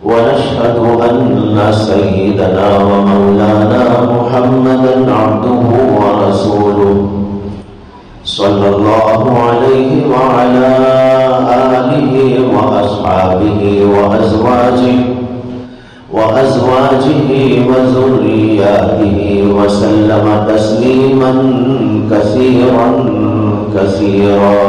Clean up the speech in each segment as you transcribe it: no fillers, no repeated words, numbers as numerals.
ونشهد أن سيدنا ومولانا محمدا عبده ورسوله صلى الله عليه وعلى آله وأصحابه وأزواجه وذرياته وسلم تسليما كثيرا كثيرا.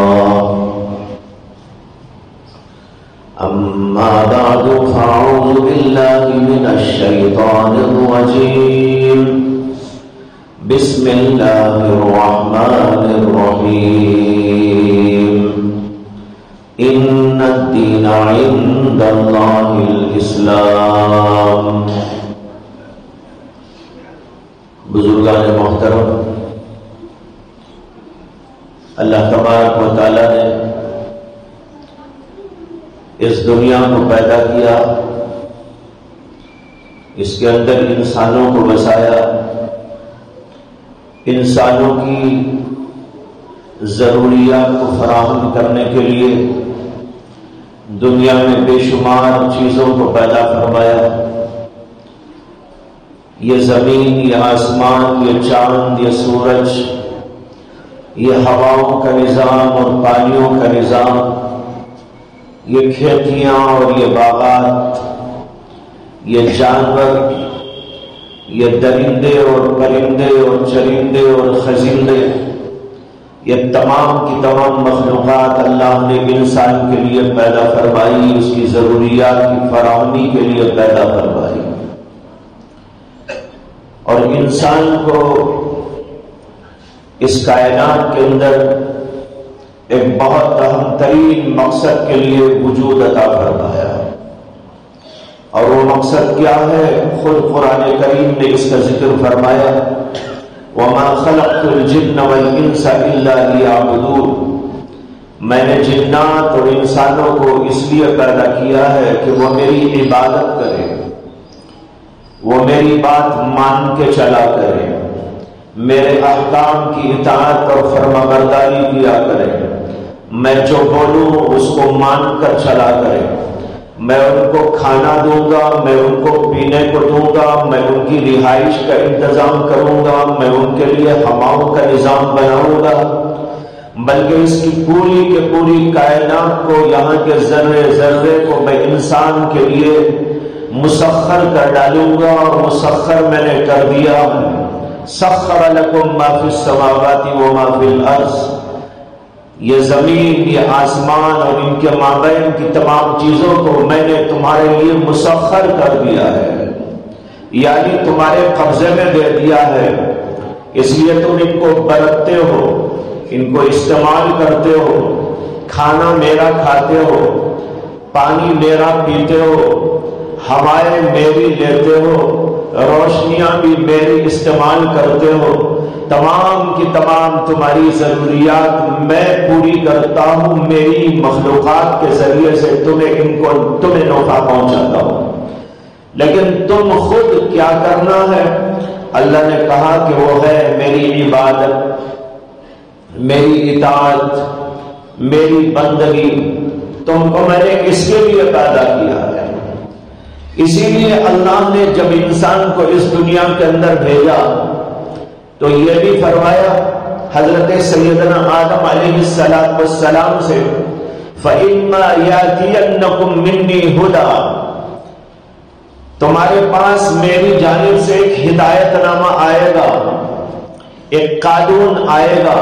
أما بعد فأعوذ بالله من الشيطان الرجيم. بسم الله الرحمن الرحيم. إن الدين عند الله الإسلام. بزرگان محترم، اللہ تبارک و تعالی نے اس دنیا کو پیدا کیا، اس کے اندر انسانوں کو بسایا، انسانوں کی ضروریات کو فراہم کرنے کے لیے دنیا میں بے شمار چیزوں کو پیدا فرمایا. یہ زمین، یہ آسمان، یہ چاند، یہ سورج، یہ ہواؤں کا نظام اور پانیوں کا نظام، یہ کھیتیاں اور یہ باغات، یہ جانور، یہ درندے اور پرندے اور چرندے اور خزندے، یہ تمام کی تمام مخلوقات اللہ نے انسان کے لیے پیدا فرمائی، اس کی ضروریات کی فراہمی کے لیے پیدا فرمائی. اور انسان کو اس کائنات کے اندر ایک بہت اہم ترین مقصد کے لیے وجود عطا فرمایا. اور وہ مقصد کیا ہے؟ خود قرآن کریم نے اس کا ذکر فرمایا، وَمَا خَلَقْتُ الْجِنَّ وَالْإِنسَ إِلَّا لِيَعْبُدُونِ. میں نے جنات اور انسانوں کو اس لیے پیدا کیا ہے کہ وہ میری عبادت کریں، وہ میری بات مان کے چلا کریں، میرے احکام کی اطاعت اور فرمانبرداری کیا کریں، میں جو بولوں اس کو مان کر چلا کریں. میں ان کو کھانا دوں گا، میں ان کو پینے کو دوں گا، میں ان کی رہائش کا انتظام کروں گا، میں ان کے لیے ہواؤں کا نظام بناؤں گا، بلکہ اس کی پوری کے پوری کائنات کو، یہاں کے ذرے ذرے کو میں انسان کے لیے مسخر کر ڈالوں گا. اور مسخر میں نے کر دیا. سخر لکم ما فی السماوات وما فی الارض. یہ زمین، یہ آسمان اور ان کے مابین کی تمام چیزوں کو میں نے تمہارے لیے مسخر کر دیا ہے، یعنی تمہارے قبضے میں دے دیا ہے. اس لیے تم ان کو برتتے ہو، ان کو استعمال کرتے ہو، کھانا میرا کھاتے ہو، پانی میرا پیتے ہو، ہوائیں میری لیتے ہو، روشنیاں بھی میری استعمال کرتے ہو. تمام کی تمام تمہاری ضروریات میں پوری کرتا ہوں، میری مخلوقات کے ذریعے سے تمہیں نفع پہنچاتا ہوں. لیکن تم خود کیا کرنا ہے؟ اللہ نے کہا کہ وہ ہے میری عبادت، میری اطاعت، میری بندگی. تم کو میں نے اس کے لیے پیدا کیا ہے. اسی لیے اللہ نے جب انسان کو اس دنیا کے اندر بھیجا تو یہ بھی فرمایا حضرت سیدنا آدم علیہ السلام سے، فَإِمَّا يَأْتِيَنَّكُم مِّنِّي هُدًى. تمہارے پاس میری جانب سے ایک ہدایت نامہ آئے گا، ایک قانون آئے گا.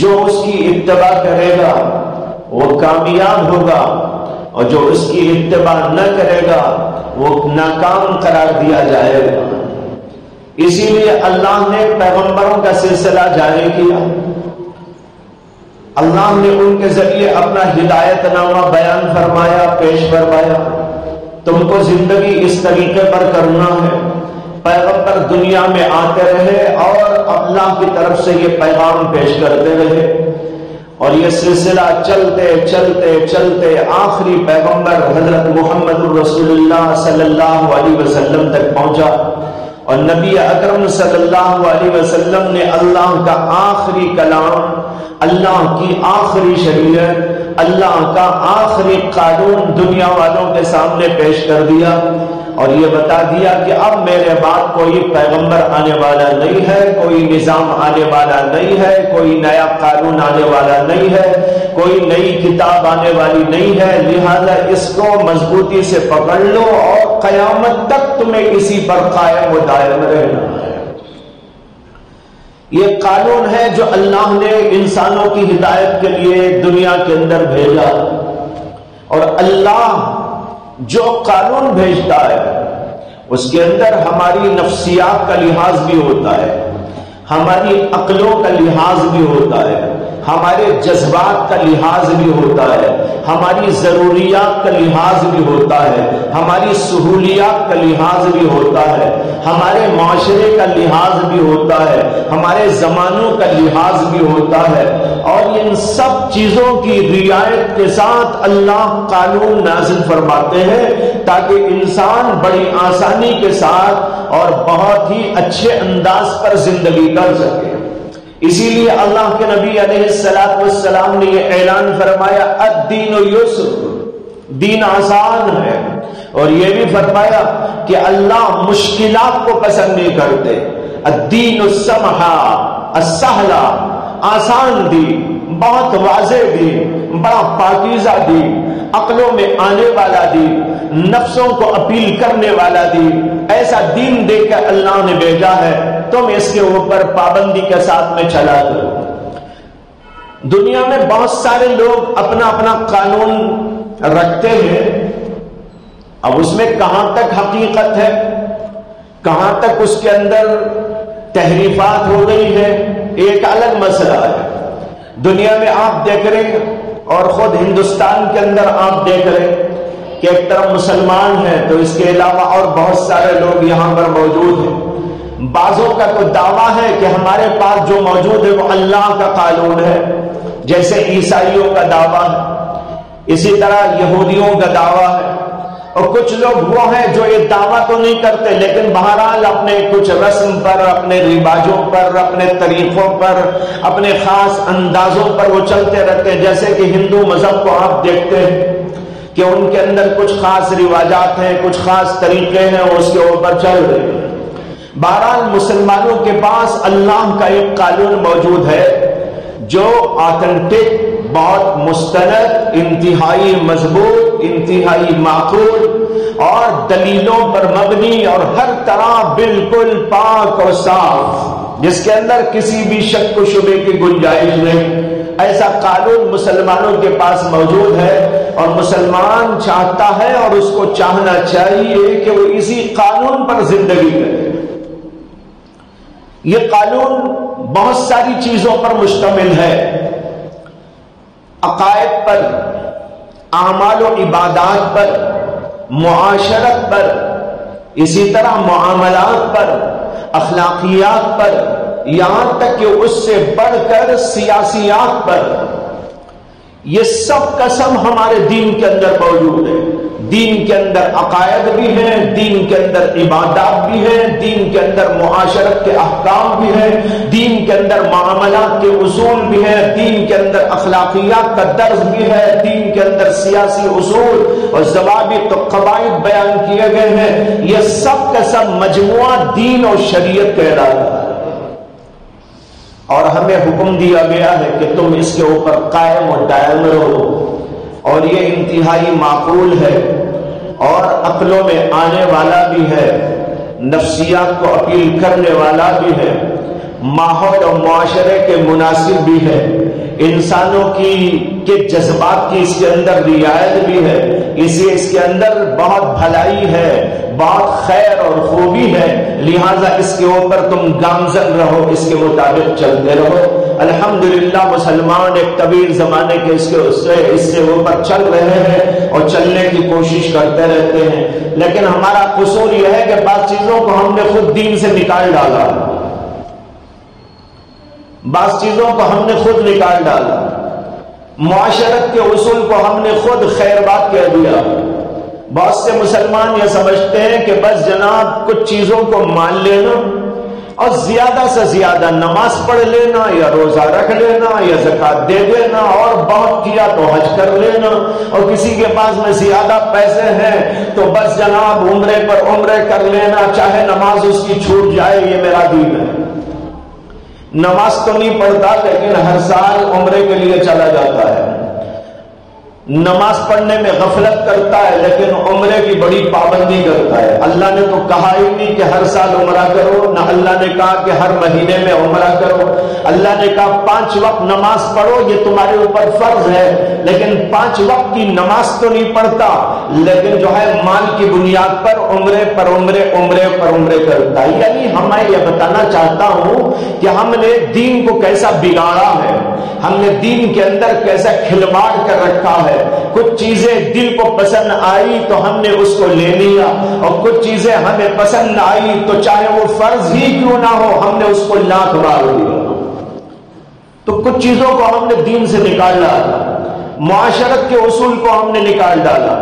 جو اس کی اتباع کرے گا وہ کامیاب ہوگا، اور جو اس کی اتباع نہ کرے گا وہ ناکام قرار دیا جائے گا. اسی لیے اللہ نے پیغمبروں کا سلسلہ جاری کیا. اللہ نے ان کے ذریعے اپنا ہدایت نامہ بیان فرمایا، پیش فرمایا. تم کو زندگی اس طریقے پر کرنا ہے. پیغمبر دنیا میں آتے رہے اور اللہ کی طرف سے یہ پیغام پیش کرتے رہے، اور یہ سلسلہ چلتے چلتے چلتے آخری پیغمبر حضرت محمد رسول اللہ صلی اللہ علیہ وسلم تک پہنچا. اور نبی اکرم صلی اللہ علیہ وسلم نے اللہ کا آخری کلام، اللہ کی آخری شریعت، اللہ کا آخری قانون دنیا والوں کے سامنے پیش کر دیا اور یہ بتا دیا کہ اب میرے بعد کوئی پیغمبر آنے والا نہیں ہے، کوئی نظام آنے والا نہیں ہے، کوئی نیا قانون آنے والا نہیں ہے، کوئی نئی کتاب آنے والی نہیں ہے، لہذا اس کو مضبوطی سے پکڑ لو اور قیامت تک تمہیں اسی پر قائم و دائم رہنا ہے۔ یہ قانون ہے جو اللہ نے انسانوں کی ہدایت کے لیے دنیا کے اندر بھیجا، اور اللہ جو قانون بھیجتا ہے اس کے اندر ہماری نفسیات کا لحاظ بھی ہوتا ہے، ہماری عقلوں کا لحاظ بھی ہوتا ہے، ہمارے جذبات کا لحاظ بھی ہوتا ہے، ہماری ضروریات کا لحاظ بھی ہوتا ہے، ہماری سہولیات کا لحاظ بھی ہوتا ہے، ہمارے معاشرے کا لحاظ بھی ہوتا ہے، ہمارے زمانوں کا لحاظ بھی ہوتا ہے، اور ان سب چیزوں کی رعایت کے ساتھ اللہ قانون نازل فرماتے ہیں تاکہ انسان بڑی آسانی کے ساتھ اور بہت ہی اچھے انداز پر زندگی کر سکے۔ اسی لیے اللہ کے نبی علیہ الصلوۃ والسلام نے یہ اعلان فرمایا الدین یسر، دین آسان ہے، اور یہ بھی فرمایا کہ اللہ مشکلات کو پسند نہیں کرتے۔ الدین السمحہ السہلہ، آسان دین، بہت واضح دین، بڑا پاکیزہ دین، عقلوں میں آنے والا دین، نفسوں کو اپیل کرنے والا دین، ایسا دین دے کر اللہ نے بھیجا ہے، تم اس کے اوپر پابندی کے ساتھ میں چلا کرو۔ دنیا میں بہت سارے لوگ اپنا اپنا قانون رکھتے ہیں، اب اس میں کہاں تک حقیقت ہے، کہاں تک اس کے اندر تحریفات ہو گئی ہے، ایک الگ مسئلہ ہے۔ دنیا میں آپ دیکھ رہے ہیں اور خود ہندوستان کے اندر آپ دیکھ رہے ہیں کہ ایک طرف مسلمان ہیں تو اس کے علاوہ اور بہت سارے لوگ یہاں پر موجود ہیں۔ بعضوں کا تو دعویٰ ہے کہ ہمارے پاس جو موجود ہے وہ اللہ کا قانون ہے، جیسے عیسائیوں کا دعویٰ ہے، اسی طرح یہودیوں کا دعویٰ ہے، اور کچھ لوگ وہ ہیں جو یہ دعویٰ تو نہیں کرتے لیکن بہرحال اپنے کچھ رسم پر، اپنے رواجوں پر، اپنے طریقوں پر، اپنے خاص اندازوں پر وہ چلتے رہتے ہیں۔ جیسے کہ ہندو مذہب کو آپ دیکھتے ہیں کہ ان کے اندر کچھ خاص رواجات ہیں، کچھ خاص طریقے ہیں، اس کے اوپر چل رہے ہیں۔ بہرحال مسلمانوں کے پاس اللہ کا ایک قانون موجود ہے جو آتھنٹک، بہت مستند، انتہائی مضبوط، انتہائی معقول اور دلیلوں پر مبنی اور ہر طرح بالکل پاک اور صاف، جس کے اندر کسی بھی شک و شبے کی گنجائش نہیں۔ ایسا قانون مسلمانوں کے پاس موجود ہے اور مسلمان چاہتا ہے اور اس کو چاہنا چاہیے کہ وہ اسی قانون پر زندگی کرے۔ یہ قانون بہت ساری چیزوں پر مشتمل ہے، عقائد پر، اعمال و عبادات پر، معاشرت پر، اسی طرح معاملات پر، اخلاقیات پر، یہاں تک کہ اس سے بڑھ کر سیاسیات پر۔ یہ سب کا سب ہمارے دین کے اندر موجود ہے۔ دین کے اندر عقائد بھی ہیں، دین کے اندر عبادات بھی ہیں، دین کے اندر معاشرت کے احکام بھی ہیں، دین کے اندر معاملات کے اصول بھی ہیں، دین کے اندر اخلاقیات کا درس بھی ہے، دین کے اندر سیاسی اصول اور ضوابط و قواعد بیان کیے گئے ہیں۔ یہ سب کا سب مجموعہ دین اور شریعت کہلاتا ہے، اور ہمیں حکم دیا گیا ہے کہ تم اس کے اوپر قائم و دائم رہو، اور یہ انتہائی معقول ہے اور عقلوں میں آنے والا بھی ہے، نفسیات کو اپیل کرنے والا بھی ہے، ماحول اور معاشرے کے مناسب بھی ہے، انسانوں کے جذبات کی اس کے اندر رعایت بھی ہے، اس کے اندر بہت بھلائی ہے، بہت خیر اور خوبی ہے، لہذا اس کے اوپر تم گامزن رہو، اس کے مطابق چلتے رہو۔ الحمدللہ مسلمان ایک طویل زمانے کے اس سے اوپر چل رہے ہیں اور چلنے کی کوشش کرتے رہتے ہیں، لیکن ہمارا قصور یہ ہے کہ بعض چیزوں کو ہم نے خود دین سے نکال ڈالا، بعض چیزوں کو ہم نے خود نکال ڈالا، معاشرت کے اصول کو ہم نے خود خیر بات کہہ دیا۔ بہت سے مسلمان یہ سمجھتے ہیں کہ بس جناب کچھ چیزوں کو مان لینا، اور زیادہ سے زیادہ نماز پڑھ لینا یا روزہ رکھ لینا یا زکات دے دینا، اور بہت کیا تو حج کر لینا، اور کسی کے پاس میں زیادہ پیسے ہیں تو بس جناب عمرے پر عمرے کر لینا، چاہے نماز اس کی چھوٹ جائے، یہ میرا دین ہے۔ نماز تو نہیں پڑھتا لیکن ہر سال عمرے کے لیے چلا جاتا ہے، نماز پڑھنے میں غفلت کرتا ہے لیکن عمرے کی بڑی پابندی کرتا ہے۔ اللہ نے تو کہا ہی نہیں کہ ہر سال عمرہ کرو، نہ اللہ نے کہا کہ ہر مہینے میں عمرہ کرو۔ اللہ نے کہا 5 وقت نماز پڑھو، یہ تمہارے اوپر فرض ہے، لیکن 5 وقت کی نماز تو نہیں پڑھتا، لیکن جو ہے مال کی بنیاد پر عمرے پر عمرے عمرے پر عمرے کرتا ہے۔ یعنی میں یہ بتانا چاہتا ہوں کہ ہم نے دین کو کیسا بگاڑا ہے، ہم نے دین کے اندر کیسا کھلواڑ کر رکھا ہے۔ کچھ چیزیں دل کو پسند آئی تو ہم نے اس کو لے لیا، اور کچھ چیزیں ہمیں پسند آئی تو چاہے وہ فرض ہی کیوں نہ ہو ہم نے اس کو لاکھ مار دیا۔ تو کچھ چیزوں کو ہم نے دین سے نکال ڈالا، معاشرت کے اصول کو ہم نے نکال ڈالا،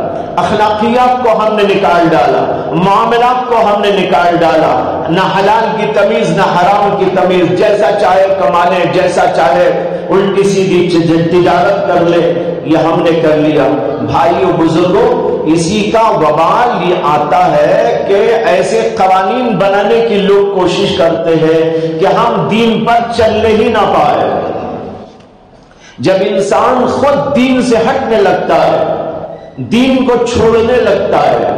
اخلاقیات کو ہم نے نکال ڈالا، معاملات کو ہم نے نکال ڈالا، نہ حلال کی تمیز نہ حرام کی تمیز، جیسا چاہے کما لے، جیسا چاہے الٹی سیدھی تجارت کر لے، یہ ہم نے کر لیا۔ بھائیو بزرگوں، اسی کا وبال یہ آتا ہے کہ ایسے قوانین بنانے کی لوگ کوشش کرتے ہیں کہ ہم دین پر چلنے ہی نہ پائے۔ جب انسان خود دین سے ہٹنے لگتا ہے، دین کو چھوڑنے لگتا ہے،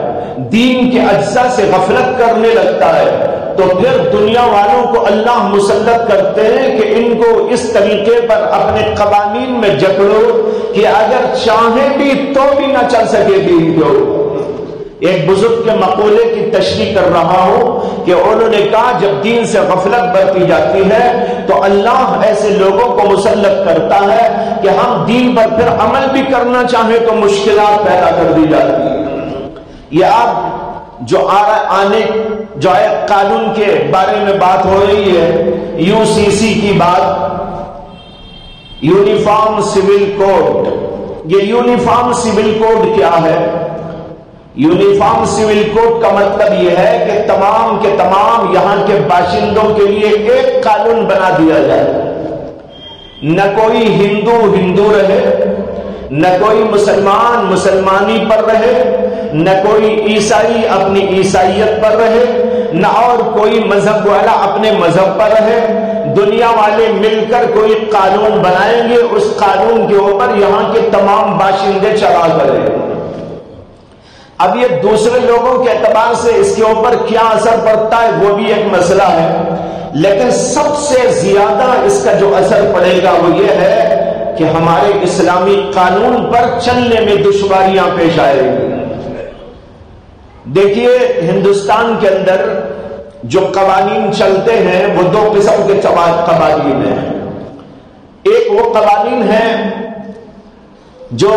دین کے اجزاء سے غفلت کرنے لگتا ہے، تو پھر دنیا والوں کو اللہ مسلط کرتے ہیں کہ ان کو اس طریقے پر اپنے قوانین میں جکڑو کہ اگر چاہیں بھی تو بھی نہ چل سکے دین کو۔ ایک بزرگ کے مقولے کی تشریح کر رہا ہوں کہ انہوں نے کہا جب دین سے غفلت برتی جاتی ہے تو اللہ ایسے لوگوں کو مسلط کرتا ہے کہ ہم دین پر پھر عمل بھی کرنا چاہیں تو مشکلات پیدا کر دی جاتی ہیں۔ یہ آپ جو جو قانون کے بارے میں بات ہو رہی ہے، UCC کی بات، یونیفارم سول کوڈ۔ یہ یونیفارم سول کوڈ کیا ہے؟ یونیفارم سول کوڈ کا مطلب یہ ہے کہ تمام کے تمام یہاں کے باشندوں کے لیے ایک قانون بنا دیا جائے، نہ کوئی ہندو رہے، نہ کوئی مسلمان مسلمانی پر رہے، نہ کوئی عیسائی اپنی عیسائیت پر رہے، نہ اور کوئی مذہب والا اپنے مذہب پر رہے۔ دنیا والے مل کر کوئی قانون بنائیں گے، اس قانون کے اوپر یہاں کے تمام باشندے چلا کریں۔ اب یہ دوسرے لوگوں کے اعتبار سے اس کے اوپر کیا اثر پڑتا ہے وہ بھی ایک مسئلہ ہے، لیکن سب سے زیادہ اس کا جو اثر پڑے گا وہ یہ ہے کہ ہمارے اسلامی قانون پر چلنے میں دشواریاں پیش آئے گی۔ دیکھیے ہندوستان کے اندر جو قوانین چلتے ہیں وہ 2 قسم کے قوانین ہیں۔ ایک وہ قوانین ہیں جو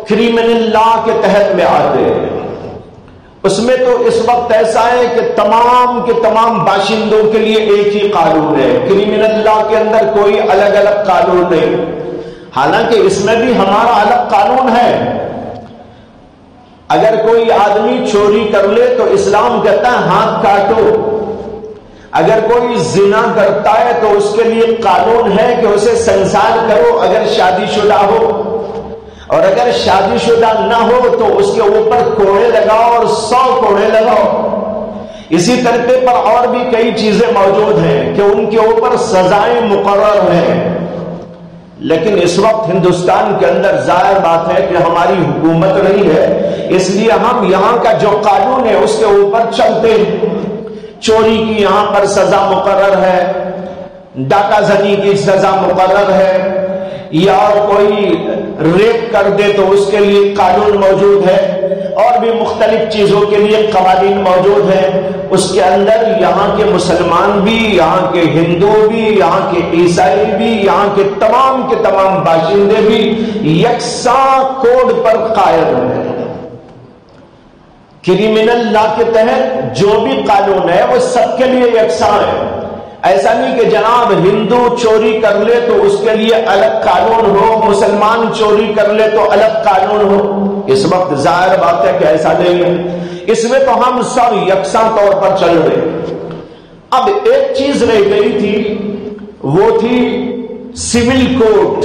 کرمنل لا کے تحت میں آتے ہیں، اس میں تو اس وقت ایسا ہے کہ تمام کے تمام باشندوں کے لیے ایک ہی قانون ہے، کرمنل لا کے اندر کوئی الگ الگ قانون نہیں، حالانکہ اس میں بھی ہمارا الگ قانون ہے۔ اگر کوئی آدمی چوری کر لے تو اسلام کہتا ہے ہاتھ کاٹو، اگر کوئی زنا کرتا ہے تو اس کے لیے قانون ہے کہ اسے سنسار کرو اگر شادی شدہ ہو، اور اگر شادی شدہ نہ ہو تو اس کے اوپر کوڑے لگاؤ اور 100 کوڑے لگاؤ۔ اسی طریقے پر اور بھی کئی چیزیں موجود ہیں کہ ان کے اوپر سزائیں مقرر ہیں، لیکن اس وقت ہندوستان کے اندر ظاہر بات ہے کہ ہماری حکومت نہیں ہے، اس لیے ہم یہاں کا جو قانون ہے اس کے اوپر چلتے ہیں۔ چوری کی یہاں پر سزا مقرر ہے، ڈاکہ زنی کی سزا مقرر ہے، یا کوئی ریپ کر دے تو اس کے لیے قانون موجود ہے، اور بھی مختلف چیزوں کے لیے قوانین موجود ہیں۔ اس کے اندر یہاں کے مسلمان بھی، یہاں کے ہندو بھی، یہاں کے عیسائی بھی، یہاں کے تمام باشندے بھی یکساں کوڈ پر قائم ہیں۔ کرمنل لا کے تحت جو بھی قانون ہے وہ سب کے لیے یکساں ہے۔ ایسا نہیں کہ جناب ہندو چوری کر لے تو اس کے لیے الگ قانون ہو، مسلمان چوری کر لے تو الگ قانون ہو۔ اس وقت ظاہر بات ہے کہ ایسا نہیں ہے، اس میں تو ہم سب یکساں طور پر چل رہے ہیں۔ اب ایک چیز رہ گئی تھی، وہ تھی سول کوڈ،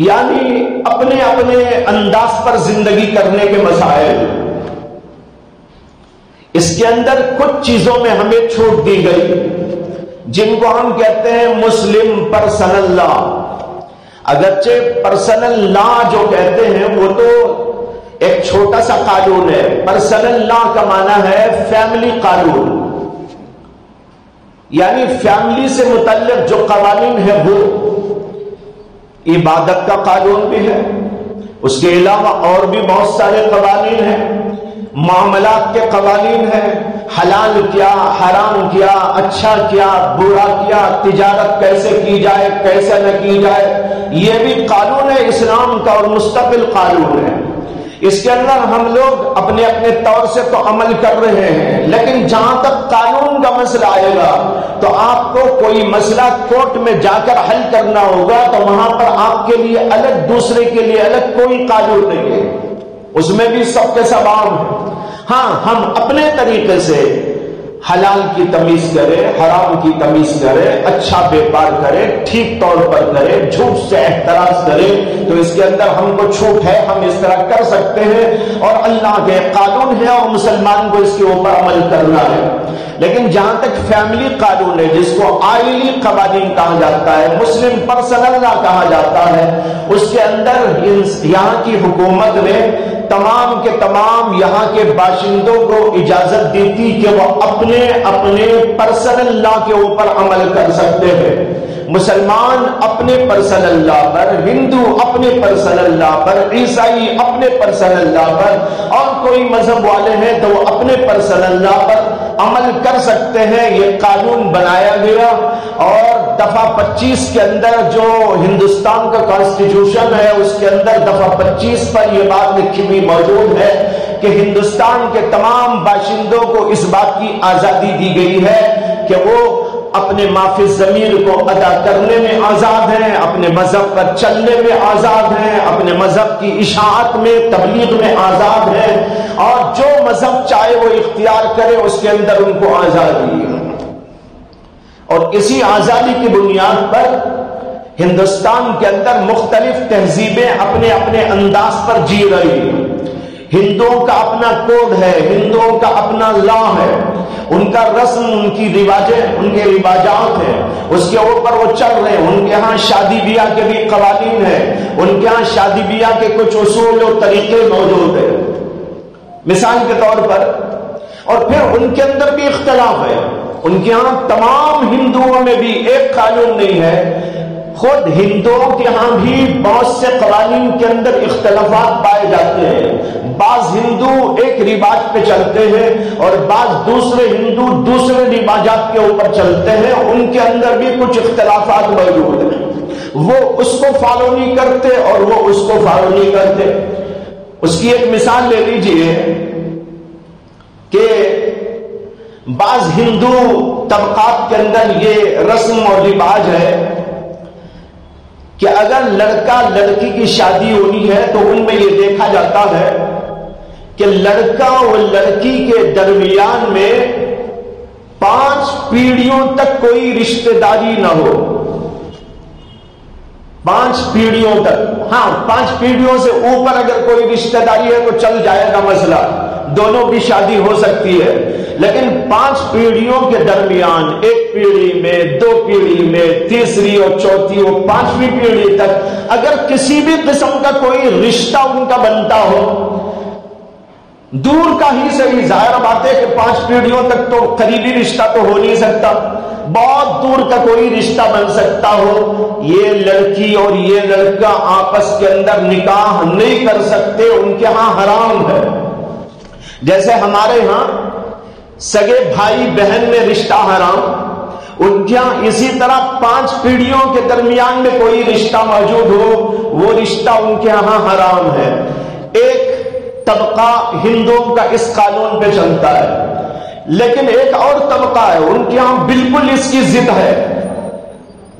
یعنی اپنے اپنے انداز پر زندگی کرنے کے مسائل۔ اس کے اندر کچھ چیزوں میں ہمیں چھوٹ دی گئی، جن کو ہم کہتے ہیں مسلم پرسنل لا۔ اگرچہ پرسنل لا جو کہتے ہیں وہ تو ایک چھوٹا سا قانون ہے، پرسنل لا کا معنی ہے فیملی قانون، یعنی فیملی سے متعلق جو قوانین ہے وہ عبادت کا قانون بھی ہے، اس کے علاوہ اور بھی بہت سارے قوانین ہیں، معاملات کے قوانین ہیں، حلال کیا، حرام کیا، اچھا کیا، برا کیا، تجارت کیسے کی جائے، کیسے نہ کی جائے، یہ بھی قانون ہے اسلام کا اور مستقل قانون ہے۔ اس کے اندر ہم لوگ اپنے اپنے طور سے تو عمل کر رہے ہیں، لیکن جہاں تک قانون کا مسئلہ آئے گا تو آپ کو کوئی مسئلہ کورٹ میں جا کر حل کرنا ہوگا، تو وہاں پر آپ کے لیے الگ، دوسرے کے لیے الگ کوئی قانون نہیں ہے، اس میں بھی سب کے سب عام ہے۔ ہاں، ہم اپنے طریقے سے حلال کی تمیز کریں، حرام کی تمیز کریں، اچھا بیپار کریں، ٹھیک طور پر کریں، جھوٹ سے احتراز کریں، تو اس کے اندر ہم کو چھوٹ ہے، ہم اس طرح کر سکتے ہیں، اور اللہ کے قانون ہے اور مسلمان کو اس کے اوپر عمل کرنا ہے۔ لیکن جہاں تک فیملی قانون ہے، جس کو آئلی قوانین کہا جاتا ہے، مسلم پرسنل لا کہا جاتا ہے، اس کے اندر یہاں کی حکومت نے تمام کے تمام یہاں کے باشندوں کو اجازت دی تھی کہ وہ اپنے اپنے پرسنل لا کے اوپر عمل کر سکتے ہیں۔ مسلمان اپنے پرسنل لا پر، ہندو اپنے پرسنل لا پر، عیسائی اپنے پرسنل لا پر، اور کوئی مذہب والے ہیں تو وہ اپنے پرسنل لا پر عمل کر سکتے ہیں۔ یہ قانون بنایا گیا، اور دفعہ 25 کے اندر جو ہندوستان کا کانسٹیٹیوشن ہے، اس کے اندر دفعہ 25 پر یہ بات لکھی ہوئی موجود ہے کہ ہندوستان کے تمام باشندوں کو اس بات کی آزادی دی گئی ہے کہ وہ اپنے مافی ضمیر کو ادا کرنے میں آزاد ہیں، اپنے مذہب پر چلنے میں آزاد ہیں، اپنے مذہب کی اشاعت میں، تبلیغ میں آزاد ہیں، اور جو مذہب چاہے وہ اختیار کرے، اس کے اندر ان کو آزادی ہے۔ اور اسی آزادی کی بنیاد پر ہندوستان کے اندر مختلف تہذیبیں اپنے اپنے انداز پر جی رہی ہیں۔ ہندوؤں کا اپنا کوڈ ہے، ہندوؤں کا اپنا لا ہے، ان کا رسم، ان کی رواجیں، ان کے رواجات ہیں، اس کے اوپر وہ چل رہے ہیں۔ ان کے ہاں شادی بیاہ کے بھی قوانین ہیں، ان کے ہاں شادی بیاہ کے کچھ اصول اور طریقے موجود ہیں مثال کے طور پر، اور پھر ان کے اندر بھی اختلاف ہے۔ ان کے ہاں تمام ہندوؤں میں بھی ایک قانون نہیں ہے، خود ہندوؤں کے ہاں بھی بہت سے قوانین کے اندر اختلافات پائے جاتے ہیں۔ بعض ہندو ایک رواج پہ چلتے ہیں اور بعض دوسرے ہندو دوسرے رواجات کے اوپر چلتے ہیں، ان کے اندر بھی کچھ اختلافات موجود ہیں۔ وہ اس کو فالو نہیں کرتے اور وہ اس کو فالو نہیں کرتے۔ اس کی ایک مثال لے لیجئے کہ بعض ہندو طبقات کے اندر یہ رسم اور رواج ہے کہ اگر لڑکا لڑکی کی شادی ہونی ہے تو ان میں یہ دیکھا جاتا ہے کہ لڑکا اور لڑکی کے درمیان میں 5 پیڑھیوں تک کوئی رشتہ داری نہ ہو۔ 5 پیڑھیوں تک، ہاں 5 پیڑھیوں سے اوپر اگر کوئی رشتہ داری ہے تو چل جائے گا مسئلہ، دونوں کی شادی ہو سکتی ہے، لیکن 5 پیڑھیوں کے درمیان، ایک پیڑھی میں، 2 پیڑھی میں، تیسری اور چوتھی اور 5ویں پیڑھی تک اگر کسی بھی قسم کا کوئی رشتہ ان کا بنتا ہو، دور کا ہی صحیح، ظاہر بات ہے کہ 5 پیڑھیوں تک تو قریبی رشتہ تو ہو نہیں سکتا، بہت دور کا کوئی رشتہ بن سکتا ہو، یہ لڑکی اور یہ لڑکا آپس کے اندر نکاح نہیں کر سکتے، ان کے ہاں حرام ہے۔ جیسے ہمارے ہاں سگے بھائی بہن میں رشتہ حرام، ان کے ہاں اسی طرح 5 پیڑھیوں کے درمیان میں کوئی رشتہ موجود ہو، وہ رشتہ ان کے ہاں حرام ہے۔ ایک طبقہ ہندوؤں کا اس قانون پہ چلتا ہے، لیکن ایک اور طبقہ ہے، ان کے ہاں بالکل اس کی ضد ہے،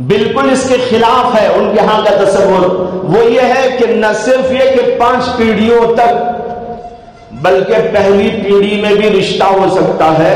بالکل اس کے خلاف ہے۔ ان کے ہاں کا تصور وہ یہ ہے کہ نہ صرف یہ کہ 5 پیڑھیوں تک، بلکہ پہلی پیڑھی میں بھی رشتہ ہو سکتا ہے،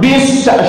20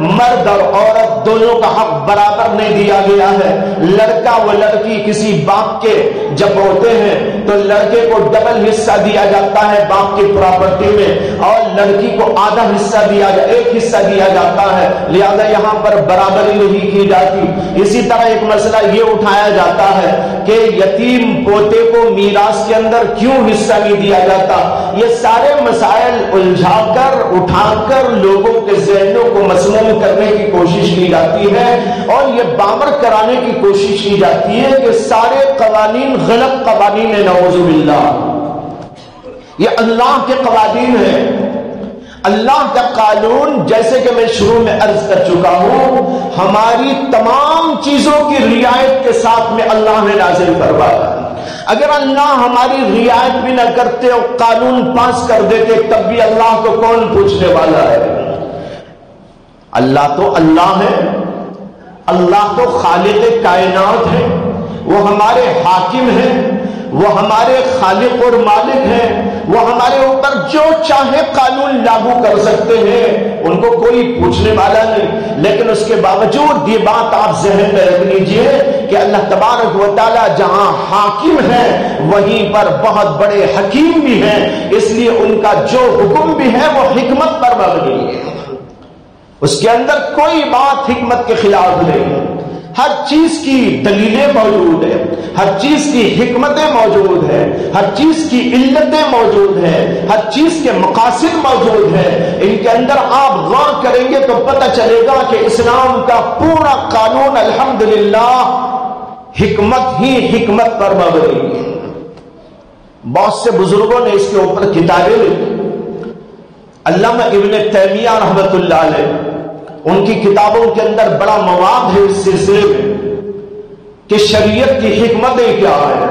مرد اور عورت دونوں کا حق برابر نہیں دیا گیا ہے. لڑکا و لڑکی کسی باپ کے جب ہوتے ہیں تو لڑکے کو ڈبل حصہ دیا جاتا ہے باپ کی پراپرٹی میں اور لڑکی کو آدھا حصہ ایک حصہ دیا جاتا ہے. لہذا یہاں پر برابری نہیں کی جاتی. اسی طرح ایک مسئلہ یہ اٹھایا جاتا ہے کہ یتیم پوتے کو میراث کے اندر کیوں حصہ نہیں دیا جاتا. یہ سارے مسائل الجھا کر اٹھا کر لوگوں کے ذہنوں کو مسموم کرنے کی کوشش کی جاتی ہے اور یہ باور کرانے کی کوشش کی جاتی ہے کہ سارے قوانین غلط قوانین ہیں. نعوذ باللہ. یہ اللہ کے قوانین ہیں. اللہ کا قانون جیسے کہ میں شروع میں عرض کر چکا ہوں ہماری تمام چیزوں کی رعایت کے ساتھ میں اللہ نے نازل کروایا. اگر اللہ ہماری رعایت بھی نہ کرتے اور قانون پاس کر دیتے تب بھی اللہ کو کون پوچھنے والا ہے. اللہ تو اللہ ہے. اللہ تو خالق کائنات ہے. وہ ہمارے حاکم ہیں. وہ ہمارے خالق اور مالک ہیں. وہ ہمارے اوپر جو چاہے قانون لاگو کر سکتے ہیں. ان کو کوئی پوچھنے والا نہیں. لیکن اس کے باوجود یہ بات آپ ذہن میں رکھ لیجئے کہ اللہ تبارک و تعالی جہاں حاکم ہے وہیں پر بہت بڑے حکیم بھی ہیں. اس لیے ان کا جو حکم بھی ہے وہ حکمت پر مبنی ہے. اس کے اندر کوئی بات حکمت کے خلاف نہیں. ہر چیز کی دلیلیں موجود ہیں. ہر چیز کی حکمتیں موجود ہیں. ہر چیز کی علتیں موجود ہیں. ہر چیز کے مقاصد موجود ہیں. ان کے اندر آپ غور کریں گے تو پتہ چلے گا کہ اسلام کا پورا قانون الحمدللہ حکمت ہی حکمت پر مبنی ہے. بہت سے بزرگوں نے اس کے اوپر کتابیں لکھی. علامہ ابن تیمیہ رحمۃ اللہ علیہ ان کی کتابوں کے اندر بڑا مواد ہے اس سلسلے میں کہ شریعت کی حکمتیں کیا ہے.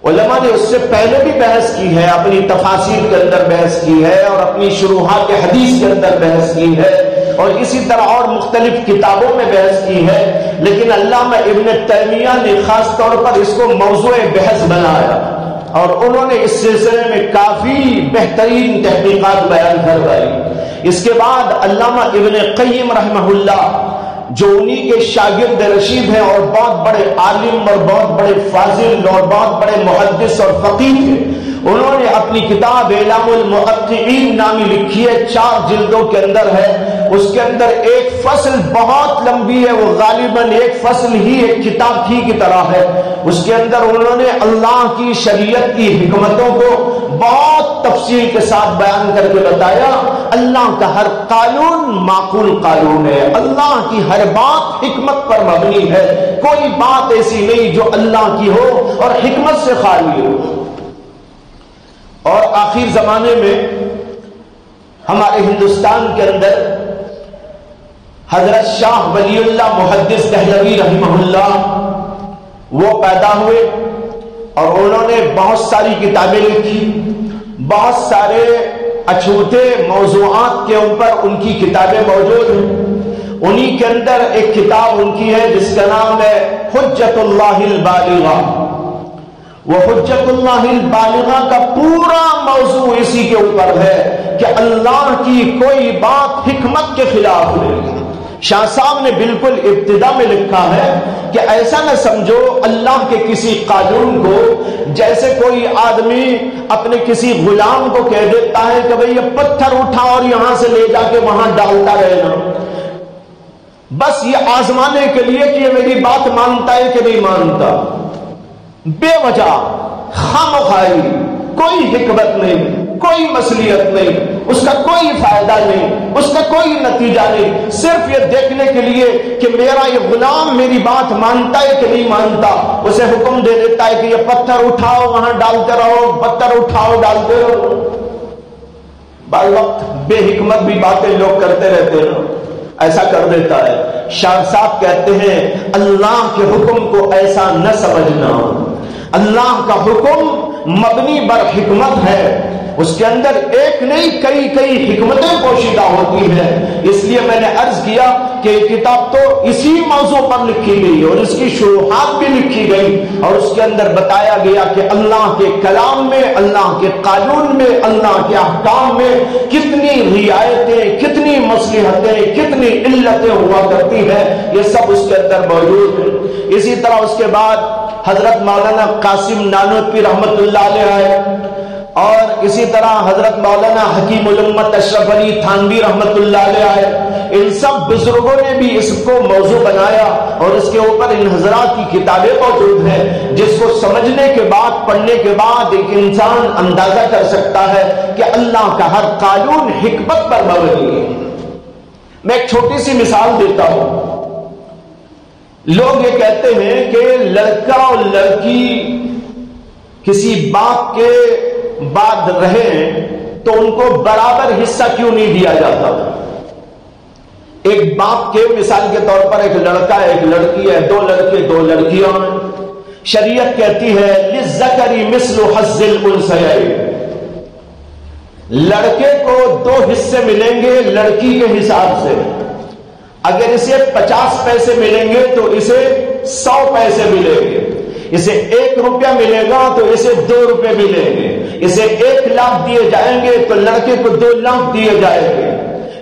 علماء نے اس سے پہلے بھی بحث کی ہے. اپنی تفاسیر کے اندر بحث کی ہے اور اپنی شروحات حدیث کے اندر بحث کی ہے اور اسی طرح اور مختلف کتابوں میں بحث کی ہے. لیکن علامہ ابن تیمیہ نے خاص طور پر اس کو موضوع بحث بنایا اور انہوں نے اس سلسلے میں کافی بہترین تحقیقات بیان کروائی. اس کے بعد علامہ ابن قیم رحمہ اللہ جو انہی کے شاگرد رشید ہیں اور بہت بڑے عالم اور بہت بڑے فاضل اور بہت بڑے محدث اور فقیہ ہیں, انہوں نے اپنی کتاب اعلام المحققین نامی لکھی ہے. 4 جلدوں کے اندر ہے. اس کے اندر ایک فصل بہت لمبی ہے. وہ غالباً ایک فصل ہی ایک کتاب ہی کی طرح ہے. اس کے اندر انہوں نے اللہ کی شریعت کی حکمتوں کو بہت تفصیل کے ساتھ بیان کر کے بتایا. اللہ کا ہر قانون معقول قانون ہے. اللہ کی ہر بات حکمت پر مبنی ہے. کوئی بات ایسی نہیں جو اللہ کی ہو اور حکمت سے خالی ہو. اور آخر زمانے میں ہمارے ہندوستان کے اندر حضرت شاہ ولی اللہ محدث دہلوی رحمہ اللہ وہ پیدا ہوئے اور انہوں نے بہت ساری کتابیں لکھی. بہت سارے اچھوتے موضوعات کے اوپر ان کی کتابیں موجود ہیں. انہی کے اندر ایک کتاب ان کی ہے جس کا نام ہے حجت اللہ البالغہ. وہ حجت اللہ البالغہ کا پورا موضوع اسی کے اوپر ہے کہ اللہ کی کوئی بات حکمت کے خلاف نہیں. شاہ صاحب نے بالکل ابتدا میں لکھا ہے کہ ایسا نہ سمجھو اللہ کے کسی قانون کو جیسے کوئی آدمی اپنے کسی غلام کو کہہ دیتا ہے کہ بھئی یہ پتھر اٹھا اور یہاں سے لے جا کے وہاں ڈالتا رہنا, بس یہ آزمانے کے لیے کہ یہ میری بات مانتا ہے کہ نہیں مانتا. بے وجہ خامخواہی, کوئی حکمت نہیں, کوئی مصلحت نہیں, اس کا کوئی فائدہ نہیں, اس کا کوئی نتیجہ نہیں. صرف یہ دیکھنے کے لیے کہ میرا یہ غلام میری بات مانتا ہے کہ نہیں مانتا. اسے حکم دے دیتا ہے کہ یہ پتھر اٹھاؤ وہاں ڈالتے رہو, پتھر اٹھاؤ ڈالتے رہو. بعض وقت بے حکمت بھی باتیں لوگ کرتے رہتے ہیں, ایسا کر دیتا ہے. شاہ صاحب کہتے ہیں اللہ کے حکم کو ایسا نہ سمجھنا. اللہ کا حکم مبنی بر حکمت ہے. اس کے اندر ایک نہیں کئی حکمتیں پوشیدہ ہوتی ہیں. اس لیے میں نے عرض کیا کہ یہ کتاب تو اسی موضوع پر لکھی گئی اور اس کی شروحات بھی لکھی گئی اور اس کے اندر بتایا گیا کہ اللہ کے کلام میں، اللہ کے قانون میں، اللہ کے احکام میں کتنی رعایتیں، کتنی مصلحتیں، کتنی علتیں ہوا کرتی ہیں، یہ سب اس کے اندر موجود ہے. اسی طرح اس کے بعد حضرت مولانا قاسم نانوتوی رحمت اللہ علیہ آئے اور اسی طرح حضرت مولانا حکیم الامت اشرف علی تھانوی رحمت اللہ علیہ آئے. ان سب بزرگوں نے بھی اس کو موضوع بنایا اور اس کے اوپر ان حضرات کی کتابیں موجود ہیں جس کو سمجھنے کے بعد، پڑھنے کے بعد ایک انسان اندازہ کر سکتا ہے کہ اللہ کا ہر قانون حکمت پر مبنی ہے. میں ایک چھوٹی سی مثال دیتا ہوں. لوگ یہ کہتے ہیں کہ لڑکا اور لڑکی کسی باپ کے بعد رہے تو ان کو برابر حصہ کیوں نہیں دیا جاتا؟ ایک باپ کے مثال کے طور پر ایک لڑکا ہے، ایک لڑکی ہے، 2 لڑکے 2 لڑکیاں ہیں. شریعت کہتی ہے للذکر مثل حظ الانثیین، لڑکے کو 2 حصے ملیں گے لڑکی کے حساب سے. اگر اسے 50 پیسے ملیں گے تو اسے 100 پیسے ملیں گے. اسے 1 روپیہ ملے گا تو اسے 2 روپے ملیں گے. اسے 1 لاکھ دیے جائیں گے تو لڑکے کو 2 لاکھ دیے جائیں گے.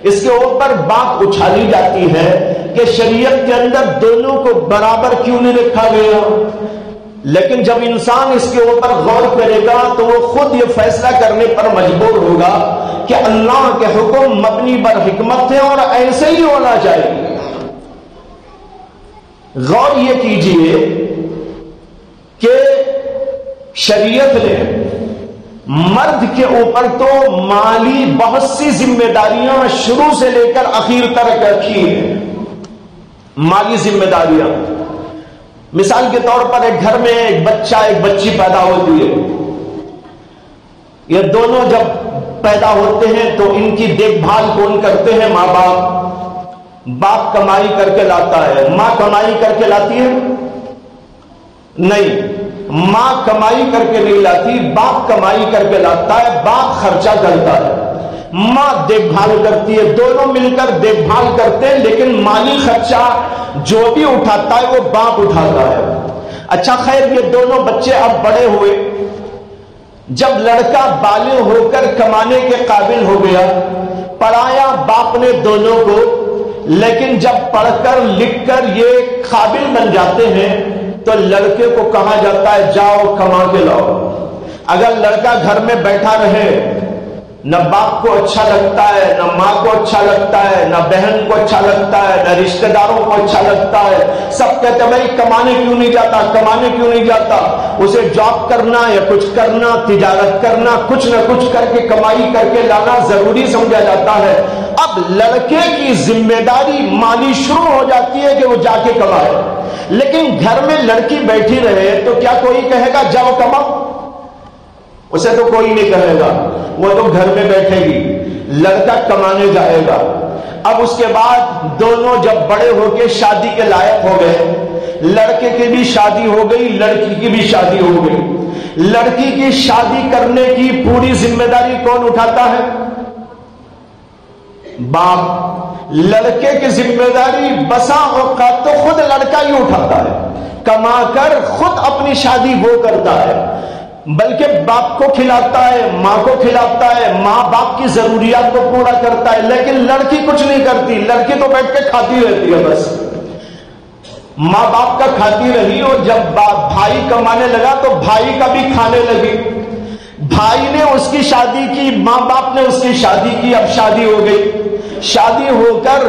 اس کے اوپر بات اچھالی جاتی ہے کہ شریعت کے اندر دونوں کو برابر کیوں نہیں رکھا گیا؟ لیکن جب انسان اس کے اوپر غور کرے گا تو وہ خود یہ فیصلہ کرنے پر مجبور ہوگا کہ اللہ کے حکم مبنی بر حکمت ہے اور ایسے ہی ہونا چاہیے. غور یہ کیجئے کہ شریعت نے مرد کے اوپر تو مالی بہت سی ذمہ داریاں شروع سے لے کر آخر تک رکھی ہیں. مالی ذمہ داریاں، مثال کے طور پر ایک گھر میں ایک بچہ ایک بچی پیدا ہوتی ہے. یہ دونوں جب پیدا ہوتے ہیں تو ان کی دیکھ بھال کون کرتے ہیں؟ ماں باپ. باپ کمائی کر کے لاتا ہے، ماں کمائی کر کے لاتی ہے؟ نہیں، ماں کمائی کر کے نہیں لاتی، باپ کمائی کر کے لاتا ہے. باپ خرچہ کرتا ہے، ماں دیکھ بھال کرتی ہے. دونوں مل کر دیکھ بھال کرتے ہیں لیکن مالی خرچہ جو بھی اٹھاتا ہے وہ باپ اٹھاتا ہے. اچھا خیر، یہ دونوں بچے اب بڑے ہوئے. جب لڑکا بالغ ہو کر کمانے کے قابل ہو گیا، پڑھایا باپ نے دونوں کو، لیکن جب پڑھ کر لکھ کر یہ قابل بن جاتے ہیں تو لڑکے کو کہا جاتا ہے جاؤ کما کے لاؤ. اگر لڑکا گھر میں بیٹھا رہے، نہ باپ کو اچھا لگتا ہے، نہ ماں کو اچھا لگتا ہے، نہ بہن کو اچھا لگتا ہے، نہ رشتہ داروں کو اچھا لگتا ہے. سب کہتے ہیں بھائی کمانے کیوں نہیں جاتا، کمانے کیوں نہیں جاتا. اسے جاب کرنا یا کچھ کرنا، تجارت کرنا، کچھ نہ کچھ کر کے کمائی کر کے لانا ضروری سمجھا جاتا ہے. اب لڑکے کی ذمہ داری مالی شروع ہو جاتی ہے کہ وہ جا کے کمائے. لیکن گھر میں لڑکی بیٹھی رہے تو کیا کوئی کہے گا جاؤ کماؤ؟ اسے تو کوئی نہیں کہے گا، وہ تو گھر میں بیٹھے گی. لڑکا کمانے جائے گا. اب اس کے بعد دونوں جب بڑے ہو کے شادی کے لائق ہو گئے، لڑکے کی بھی شادی ہو گئی، لڑکی کی بھی شادی ہو گئی. لڑکی کی شادی کرنے کی پوری ذمہ داری کون اٹھاتا ہے؟ باپ. لڑکے کی ذمہ داری بسا اوقات تو خود لڑکا ہی اٹھاتا ہے. کما کر خود اپنی شادی وہ کرتا ہے، بلکہ باپ کو کھلاتا ہے، ماں کو کھلاتا ہے، ماں باپ کی ضروریات کو پورا کرتا ہے. لیکن لڑکی کچھ نہیں کرتی، لڑکی تو بیٹھ کے کھاتی رہتی ہے. بس ماں باپ کا کھاتی رہی اور جب بھائی کمانے لگا تو بھائی کا بھی کھانے لگی. بھائی نے اس کی شادی کی، ماں باپ نے اس کی شادی کی. اب شادی ہو گئی. شادی ہو کر